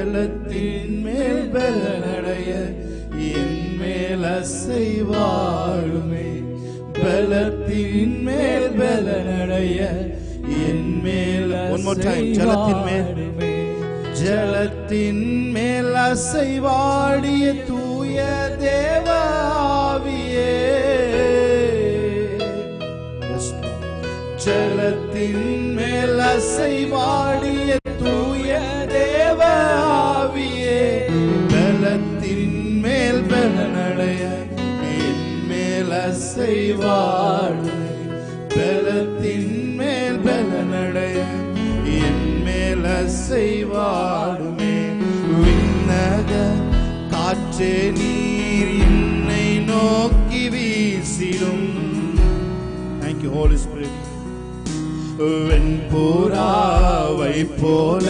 ஜலத்தின் மேல் பலனடைய என் மேல் அசைவாடுமே. பலத்தின் மேல் பலனடைய என் மேல் ஜலத்தின் மேல் அசைவாடிய தூய தேவாவியே. ஜலத்தின் மேல் அசைவாடிய தூய தேவாவியே. பலத்தின் மேல் பலனடைய என் மேல் அசைவாடுமே. பலத்தின் மேல் பலனடைய என் மேல் அசைவாடுமே. விண்ணக காற்றே நீர் என்னை நோக்கி வீசிடும். Thank you Holy Spirit. வெண்புறாவை போல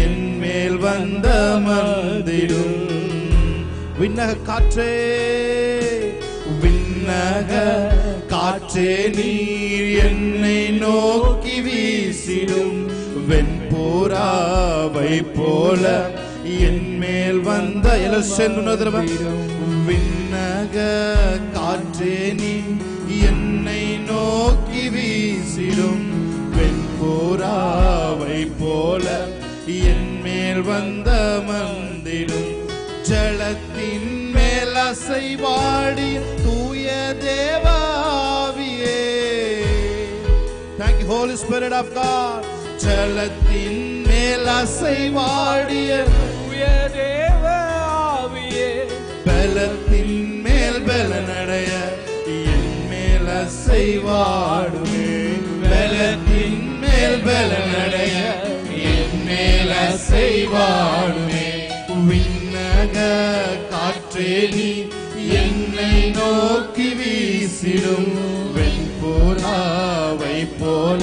என் மேல் வந்த மந்திடும். விண்ணக காற்றே, விண்ணக காற்றே நீர் என்னை நோக்கி வீசிடும். வெண்புறாவை போல என் மேல் வந்த விண்ணக காற்றே நீ என்னை நோக்கி வீசிடும். வெண்புறாவை போல என் மேல் வந்த மந்திடும். ஜலத்தின் மேல் அசைவாடி தூய தேவாவியே. Thank you Holy Spirit of God. ஜலத்தின் மேல் அசைவாடிய தூய தேவாவியே. பலத்தின் மேல் பலனடைய என் மேல் அசைவாடுமே. பலத்தின் மேல் பலனடைய என் மேல் அசைவாடுமே. விண்ணக காற்றே நீ என்னை நோக்கி வீசிடும். வெண்புறாவை போல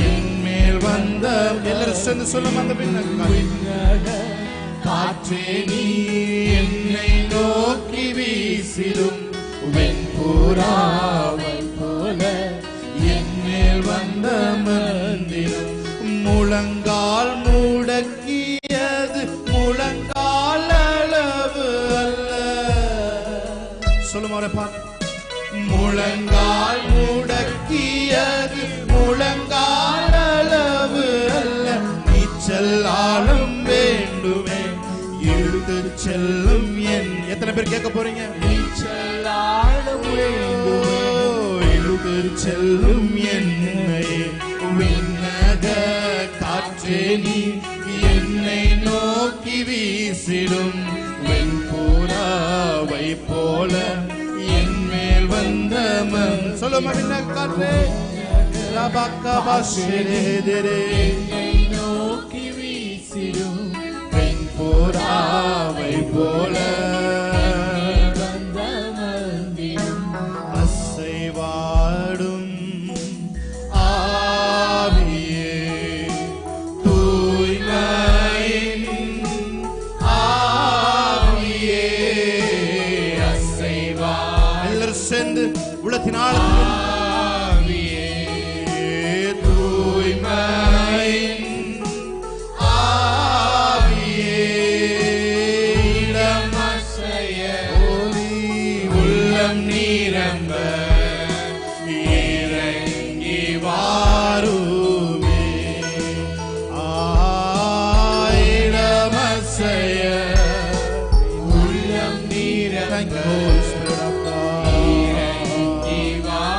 என் மேல் வந்த எல்லாரும் சேர்ந்து சொல்லும். அந்த விண்ணக காற்றே நீ என்னை நோக்கி வீசிடும். வெண்புறாவை போல என் மேல் வந்த மந்திரம். முழங்கால் முடக்கியது முழங்கால் அளவு அல்ல. சொல்லும் அவரை பார்த்து. முழங்கால் முடக்கியது முழங்கால் அளவு அல்ல. நீச்சல் ஆழம் வேண்டுமே இழுத்து செல்லும் என். எத்தனை பேர் கேட்க போறீங்க? நீச்சல் ஆழம் வேண்டுமே இழுத்து செல்லும் என்னை. விண்ணக காற்றே நீ என்னை நோக்கி வீசிடும். வெண்புறாவை போல என் மேல் வந்த மன். சொல்லுமா விண்ணக காற்றே என்னை நோக்கி வீசிடும். வெண்புறாவை போல வந்த மந்திடும். அசைவாடும் ஆவியே, தூய்மையின் ஆவியே. அசைவா எல்லாரும் சேர்ந்து உள்ளத்தினால் ஆவியே, தூய்மையின் ஆவியே. இடமசைய உள்ளம் நீரம்ப இறங்கி வாருமே. இடமசைய உள்ளம் நீரம்ப இறங்கி வாருமே.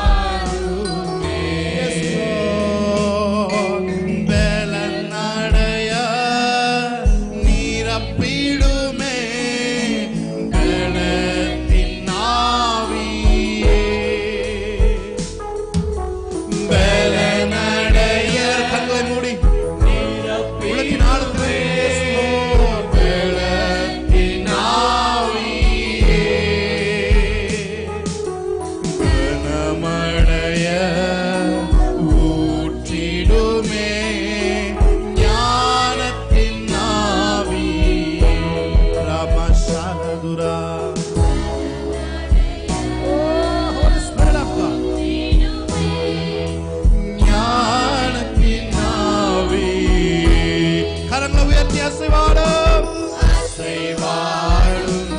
நீ அசைவாடும் அசைவாடும்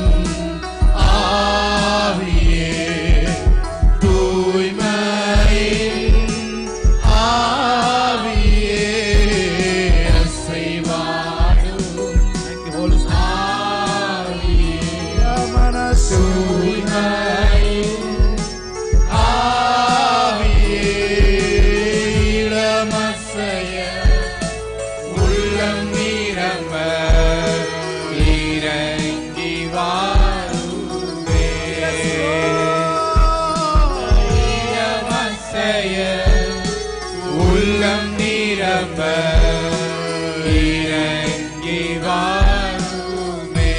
ஆவியே தூய்மையின் ஆவியே அசைவாடும் ஆவியே மனசு உள்ளம் நிரம்ப இறங்கி வாருமே.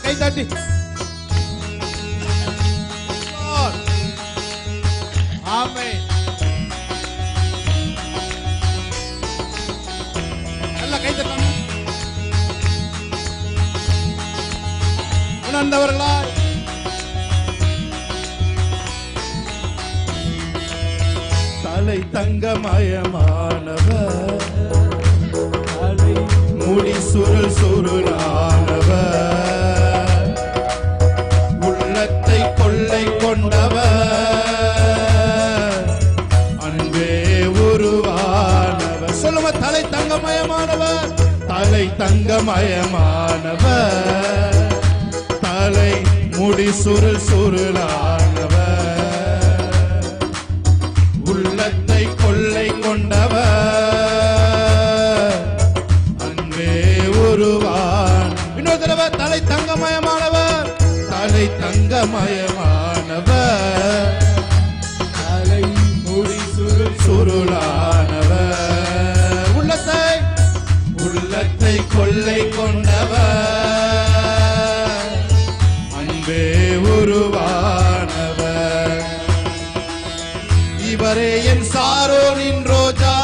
கை தட்டி ஆமென். நல்லா கை தட்டலாம். உணர்ந்தவர்களா தலை தங்கமயமானவர் முடி சுருள் சுருளானவர் உள்ளத்தை கொள்ளை கொண்டவர் அன்பே உருவானவர். சொல்லுங்க தலை தங்கமயமானவர் தலை தங்கமயமானவர் தலை முடி சுருள் சுருளானவர் உள்ளத்தை கொள்ளை கொண்டவர் அன்பே உருவான். இன்னொரு தடவை தலை தங்கமயமானவர் தலை தங்கமயமானவர் தலை முடி சுருள் சுருளானவர் உள்ளத்தை கொள்ளை கொண்டவர் அன்பே உருவானவர். இவரே என் சாரோனின் ரோஜா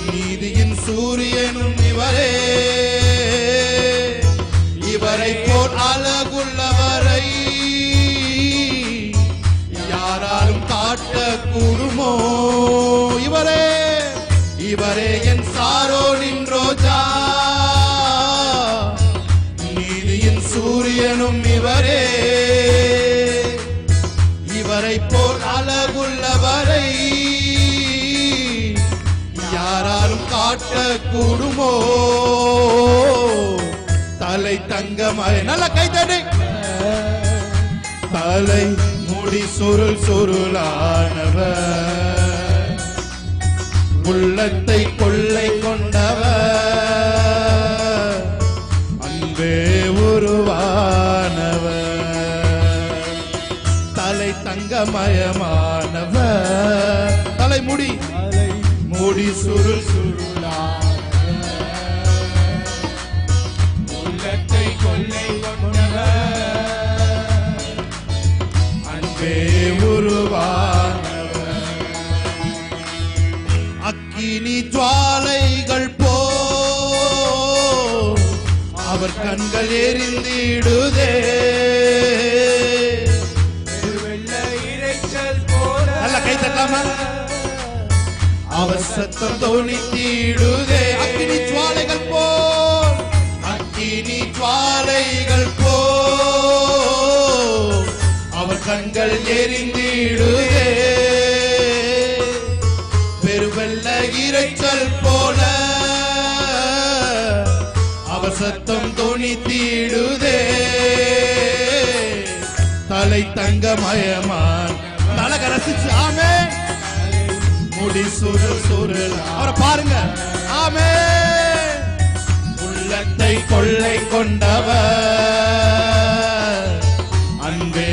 நீதியின் சூரியனும் இவரே இவரை போல் அழகுள்ளவரை யாராலும் காட்ட கூடுமோ. இவரே இவரே என் சாரோனின் ரோஜா நீதியின் சூரியனும் இவரே இவரை போல் அழகுள்ளவரை யாராலும் காட்ட கூடுமோ. தலை தங்கமய நல்ல கைத்தடி தலை முடி சுருள் சுருளானவர் உள்ளத்தை கொள்ளை கொண்டவர் அன்பே உருவானவர் தலை தங்கமயமானவர் தலை முடி முடி சுருள் சுருளானவர் உள்ளத்தை கொள்ளை கொண்டவர் அன்பே உருவானவர். அக்கினி ஜுவாலைகள் போ அவர் கண்கள் எரிந்திடுதே நல்ல கை தட்டாம அவர் சத்தம் தோணித்திடுதே. அக்கினி ஜுவாலைகள் போல் அக்கினி ஜுவாலைகள் போல் அவர் கண்கள் எரிந்திடுதே பெருவெள்ள இரைச்சல் போல அவர் சத்தம் தொனித்திடுதே. தலை தங்கமயமான் தலக ரசிச்சு ஆமே முடி சுருள் சுருள் அவரை பாருங்க ஆமே. உள்ளத்தை கொள்ளை கொண்டவர் அன்பே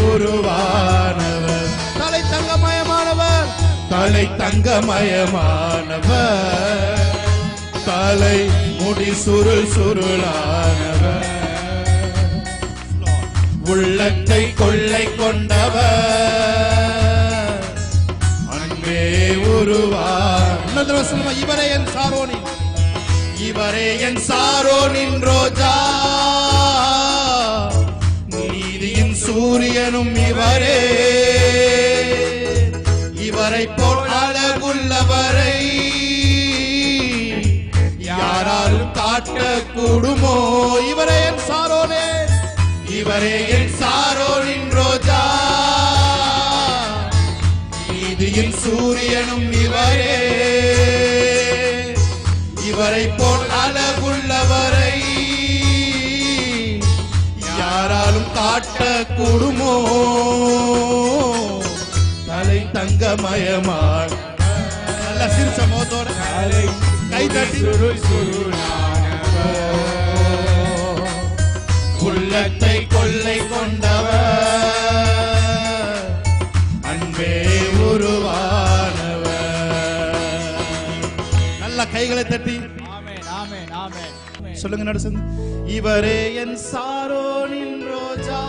உருவானவர். தலை தங்கமயமானவர் தலை தங்கமயமானவர் தலை முடி சுருள் சுருளானவர். உள்ளத்தை கொள்ளை கொண்டவர் அன்பே உருவானவர். இவரே என் சாரோனின் இவரே என் சாரோனின் ரோஜா நீதியின் சூரியனும் இவரே. இவரை போல் அழகுள்ளவரை யாராலும் காட்ட கூடுமோ. இவரே என் சாரோனே இவரே என் சாரோனின் ரோஜா நீதியின் சூரியனும் இவரே. இவரை போல் அழகுள்ளவரை யாராலும் காட்ட கூடுமோ. தலை தங்கமயமான் நல்ல சிரிச்ச மோத்தோட கை தட்டி உள்ளத்தை கொள்ளை கொண்டவர் அன்பே உருவானவர். நல்ல கைகளை தட்டி சொல்லுங்க நடுசு. இவரே என் சாரோனின் ரோஜா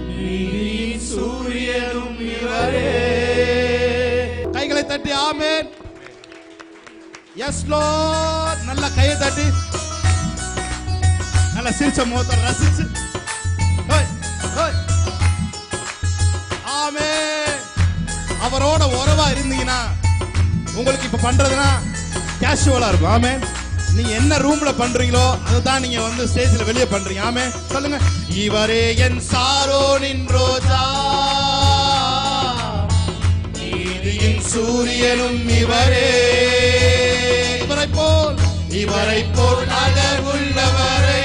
நீதியின் சூரியனும் இவரே. கைகளை தட்டி ஆமென். S Lord. நல்ல கையை தட்டி நல்ல சிரிச்ச முகத்தை ரசிச்சு ஆமென். அவரோட உறவா இருந்தீங்கன்னா உங்களுக்கு இப்ப பண்றதுன்னா கேஷுவலா இருக்கும். ஆமென். நீங்க என்ன ரூம்ல பண்றீங்களோ அதுதான் நீங்க வந்து ஸ்டேஜ்ல வெளியே பண்றீங்க. ஆமென். சொல்லுங்க. இவரே என் சாரோனின் ரோஜா நீதியின் சூரியனும் இவரே. இவரை போல் அழகுள்ளவரை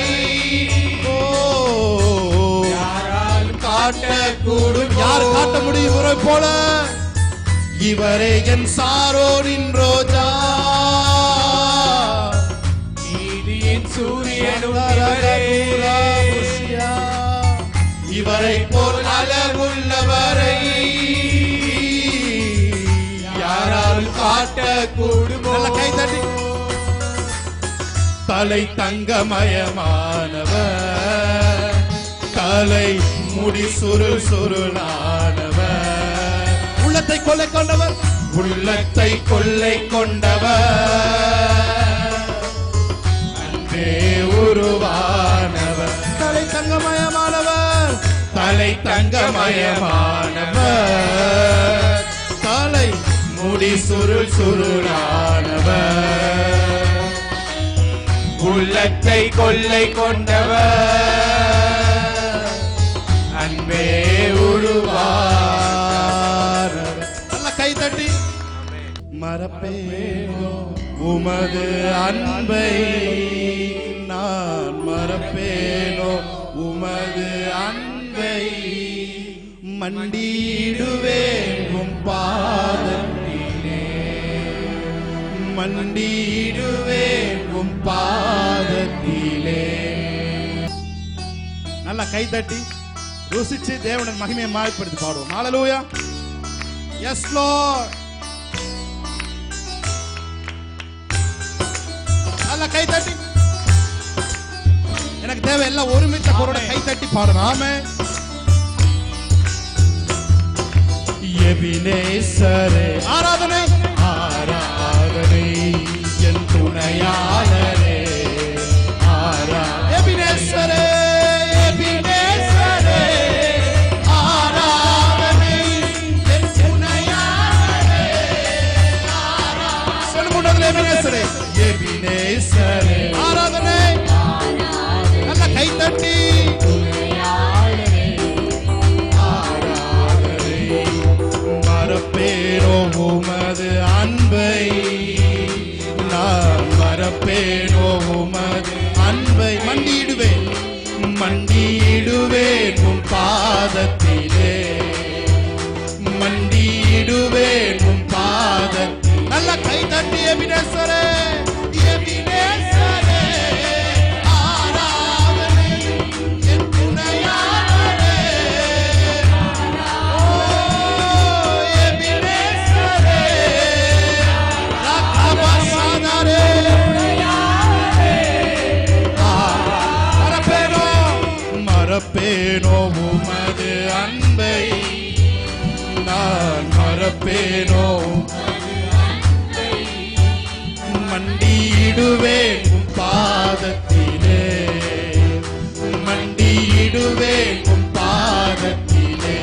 யாரால் காட்ட கூடும். யார் காட்ட முடியும் இவரை போல. இவரே என் சாரோனின் ரோஜா நீதியின் சூரியனும் இவரே. இவரை போல் அழகுள்ளவரை யாரால் காட்ட கூடும். நல்ல கை தட்டி. தலை தங்கமயமானவர் தலை முடி சுருள் சுருளானவர். உள்ளத்தை கொள்ளை கொண்டவர் உள்ளத்தை கொள்ளை கொண்டவர் அன்பே உருவானவர். தலை தங்கமயமானவர் தலை தங்கமயமானவர் தலை முடி சுருள் சுருளானவர். உள்ளத்தை கொள்ளை கொண்டவர் அன்பே உருவானவர். நல்ல கை தட்டி. மறப்பேனோ உமது அன்பை நான் மறப்பேனோ உமது அன்பை மண்டிடுவேன் உம் பாதத்திலே மண்டிடுவேன் உம் பாதத்திலே. நல்ல கை தட்டி ருசிச்சு தேவனின் மகிமையை மாய்ப்படுத்தி பாடுவோம். ஹல்லேலூயா. Yes Lord. நல்ல கை தட்டி. எனக்கு தேவை எல்லாம் ஒருமித்த குரலோட கை தட்டி பாடணும். ஆமென். எபினேசரே ஆராதனை ஆராதனை என் துணையாளரே ஆராதனை. எபினேசரே எபினேசரே ஆராதனை என் துணையாளரே ஆராதனை. சொல்லுங்க எபினேசரே எபினேசரே ஆராதனை. நல்ல கை தட்டி. மறப்பேனோ உமது அன்பை, நான் மறப்பேனோ உமது அன்பை. மண்டியிடுவேன் மண்டியிடுவேன் உம் பாதத்திலே, மண்டியிடுவேன் உம் பாதத்தில். நல்ல கை தட்டி எபினேசரே, எபினேசரே ஆராதனை என் துணையாளரே. ஓ எபினேசரே ரகபசாதரே மறப்பேனோ மறப்பேனோ உமது அன்பை, நான் மறப்பேனோ மண்டியிடுவேன் உம் பாதத்திலே, மண்டியிடுவேன் உம் பாதத்திலே.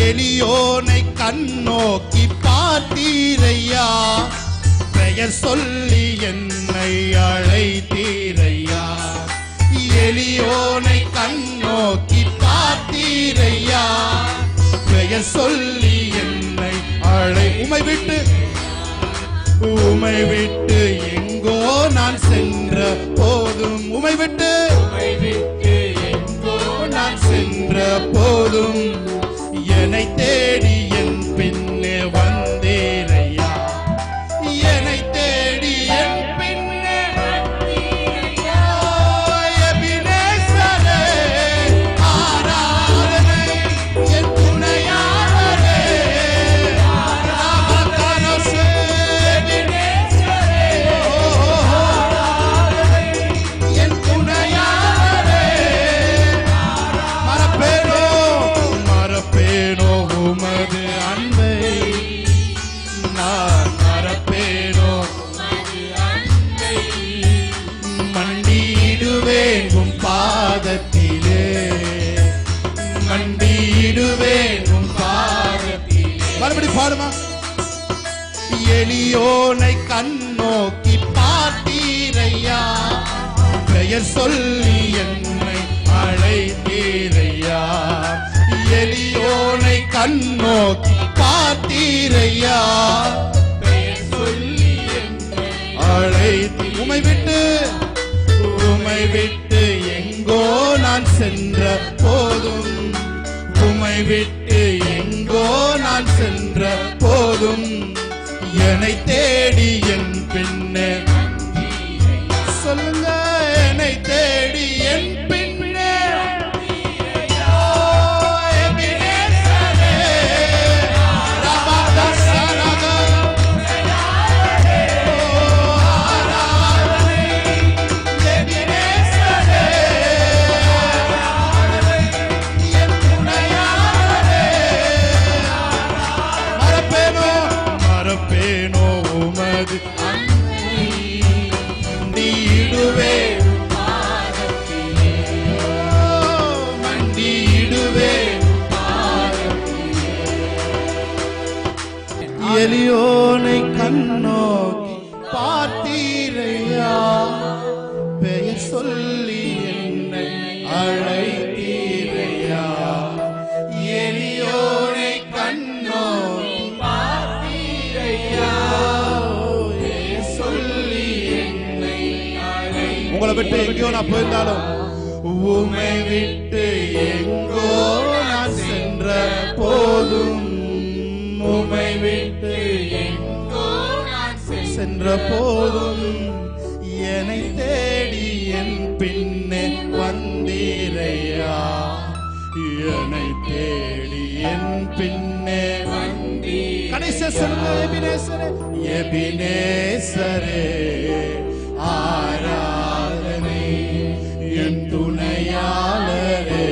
எலியோனை கண்ணோக்கி பார்த்தீரையா, பெயர் சொல்லி என்னை அழைத்தீரையா. எலியோனை கண்ணோக்கி பார்த்தீரையா, பெயர் சொல்லி என்னை உமை விட்டு எங்கோ நான் சென்ற போதும், உமை விட்டு எங்கோ நான் சென்ற போதும் என்னை தேடி என் பின்னே வந்தீரையா, என்னை தேடி என் பின்னே வந்தீரையா. எபினேசரே ஆராதனை என் துணையாளரே. ராமகானோசே எபினேசரே என் துணையாளரே. மறப்பேனோ மறப்பேனோ உமது அன்பை, நான் மறப்பேனோ மண்டியிடுவேன் உம் பாதத்திலே, மண்டியிடுவேன் உம் பாதத்திலே. மறுபடி பாடுமா. எலியோனை கண்ணோக்கி பார்த்தீரையா, பெயர் சொல்லி என்னை அழைத்தீரையா. எலியோனை கண்ணோக்கி பார்த்தீரையா, பெயர் சொல்லி என்னை அழைத்தி. உமை விட்டு எங்கோ நான் சென்ற போதும், உமை விட்டு எங்கோ நான் சென்ற போதும் என்னை தேடி என் பின்னே. சொல்லுங்க, என்னை தேடி என் பின்னே. ஓ எபினேசரே ரபதசரக ஆராதனை எபினேசரே என் துணையாளரே. மறப்பேனோ மறப்பேனோ உமது அன்பை, மண்டியிடுவேன் பாதத்திலே, மண்டியிடுவேன் பாதத்திலே. எலியோனை கண்ணோக்கி பார்த்தீரையா, பெயர் சொல்லி என்னை அழைத்தீரையா. எலியோனை கண்ணோக்கி பார்த்தீரையா, பெயர் சொல்லி என்னை அழை. உங்களை விட்டு எங்கேயோ நான் போயிருந்தாலும், உமை விட்டு எங்கோ நான் சென்ற போதும், உமை விட்டு எங்கோ நான் சென்ற போதும் என்னை தேடி என் பின்னே வந்தீரையா, என்னை தேடி என் பின்னே வந்தீ. கடைசி சொல்லுங்க, எபினேசரே எபினேசரே ஆராதனை என் துணையாளரே.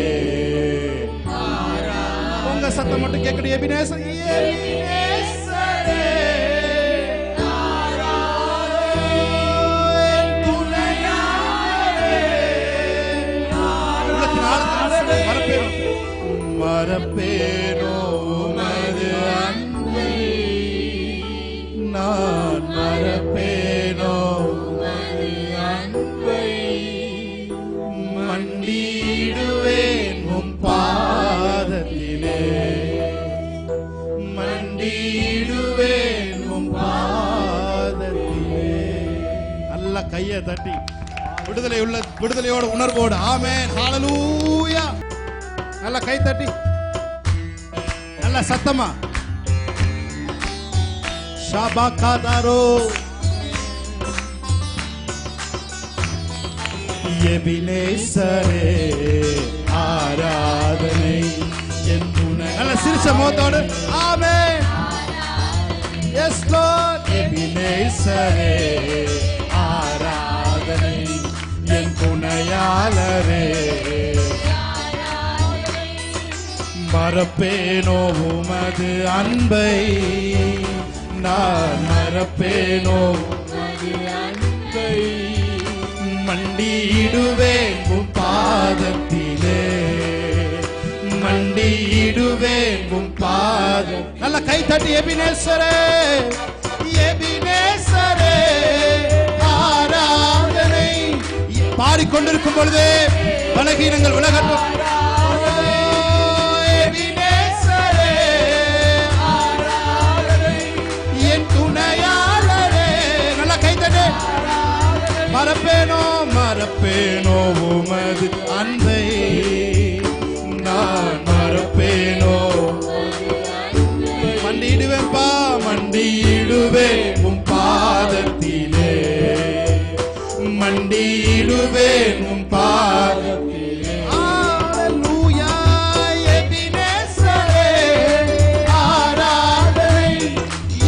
உங்க சத்தம் மட்டும் கேட்கணும். எபினேசர் எபினேசரே ஆராதனை என் துணையாளரே. மறப்பேனோ உமது அன்பை, நான் மறப்பேனோ உமது அன்பை. மண்டியிடுவேன் உம் பாதத்திலே, மண்டியிடுவேன் உம் பாதத்திலே. நல்ல கையை தட்டி விடுதலையோட உணர்வோடு ஆமென் ஹalleluya. நல்ல கை தட்டி நல்ல சத்தமா ஷாபாகாதாரோ. எபினேசரே ஆராதனை என் துணை. நல்ல சிரிச்ச முகத்தோடு ஆமென். S Lord. எபினேசரே ஆராதனை என் துணையாளரே. மறப்பேனோ உமது அன்பை, நான் மறப்பேனோ உமது அன்பை. மண்டியிடுவேன் உம் பாதத்திலே, மண்டியிடுவேன் உம் பாதம். நல்ல கை தட்டி எபினேசரே எபினேசரே ஆராதனை. பாடிக்கொண்டிருக்கும் பொழுது பலகீனங்கள் விலகட்டும். எபினேசரே ஆராதனை என் துணையாளரே. நல்ல கை தட்டு. மறப்பேனோ மறப்பேனோ உமது அன்பை, நான் மறப்பேனோ. மண்டியிடுவேன்பா மண்டியிடுவேன் உம் பாதத்திலே, மண்டியிடுவேன் உம் பாதத்திலே. ஹalleluya. எபினேசரே ஆராதனை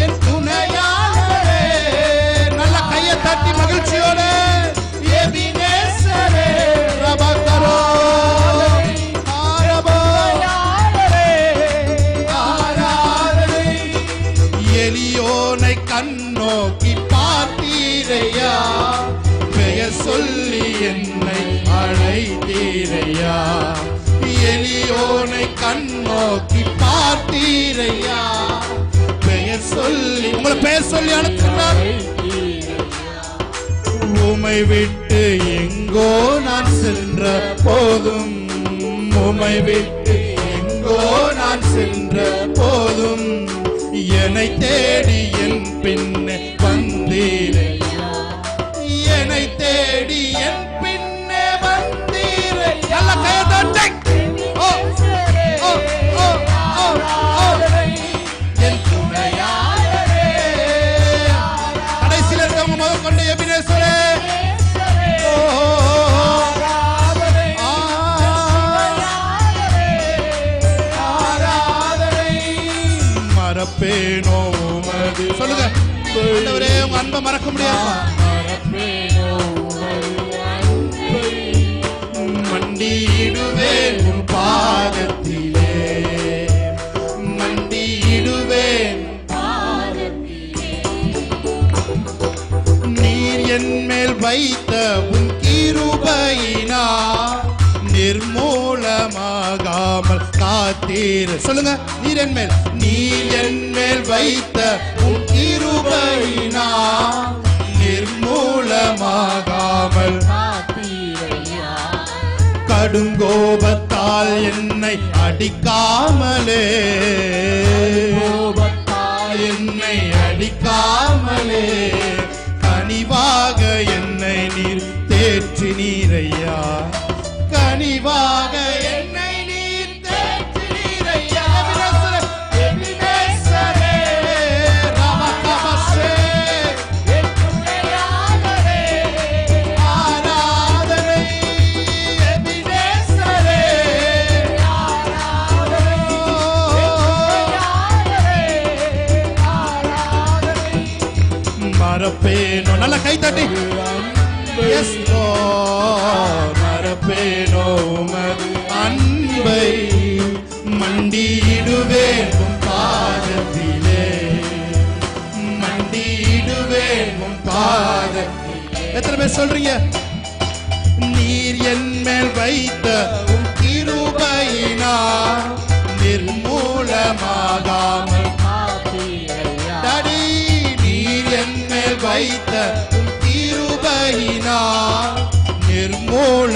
என் துணையாளரே. நல்ல கையை தட்டி மகிழ்ச்சியோட எபினேசரே ரபகரோ ஆரபோ ஆராதனை. எலியோனை கண்ணோக்கி பார்த்தீரையா, பெயர் சொல்லி என்னை அழைத்தீரையா. எலியோனை கண்ணோக்கி பார்த்தீரையா, பெயர் சொல்லி உங்களை பெயர் சொல்லி அழைத்தார். உம்மை விட்டு எங்கோ நான் சென்ற போதும், உம்மை விட்டு எங்கோ நான் சென்ற போதும், என்னை தேடி என் பின்னே வந்தீரையா, என்னை தேடி என் பின்னே வந்தீரையா. நல்ல கையை தட்டி. ஓ ஓ ஓ ஓ என் துணையாளரே. கடைசியில் இருக்கவங்க முதல் கொண்டு எபினேசரே மறப்பேனோ உமது. சொல்லுங்க ஆண்டவரே உங்க அன்பை மறக்க முடியாதா? மறப்பேனோ உமது அன்பை, மண்டியிடுவேன் உம் பாதத்திலே, மண்டியிடுவேன் பாதத்திலே. நீர் என் மேல் வைத்த உன் கிருபையினால் நிர்மூலமாகாமல் காத்தீர். சொல்லுங்க நீர் என் மேல் வைத்த உன் கிருபையினால் நிர்மூலமாகாமல் காத்தீரையா. கடுங்கோபத்தால் என்னை அடிக்காமலே, கோபத்தால் என்னை அடிக்காமலே, கனிவாக என்னை நீர் தேற்றினீரையா, கனிவாக என்னை நீர் தேற்றினீரையா. எபினேசரே ரபகபசே என் துணையாளரே ஆராதனை. எபினேசரே ஆராதனை ஆராதனை. மறப்பேனோ. நல்ல கை தட்டி. Yes Lord. மறப்பேனோ உமது அன்பை, மண்டியிடுவேன் உம் பாதத்திலே, மண்டியிடுவேன் உம் பாதத்திலே. எத்தனை பேர் சொல்றீங்க? நீர் என் மேல் வைத்த உம் கிருபையினால் நிர்மூலமாகாமல் காத்தீரையா. டாடி நீர் என் மேல் வைத்த உம் கிருபையினால் நிர்மூல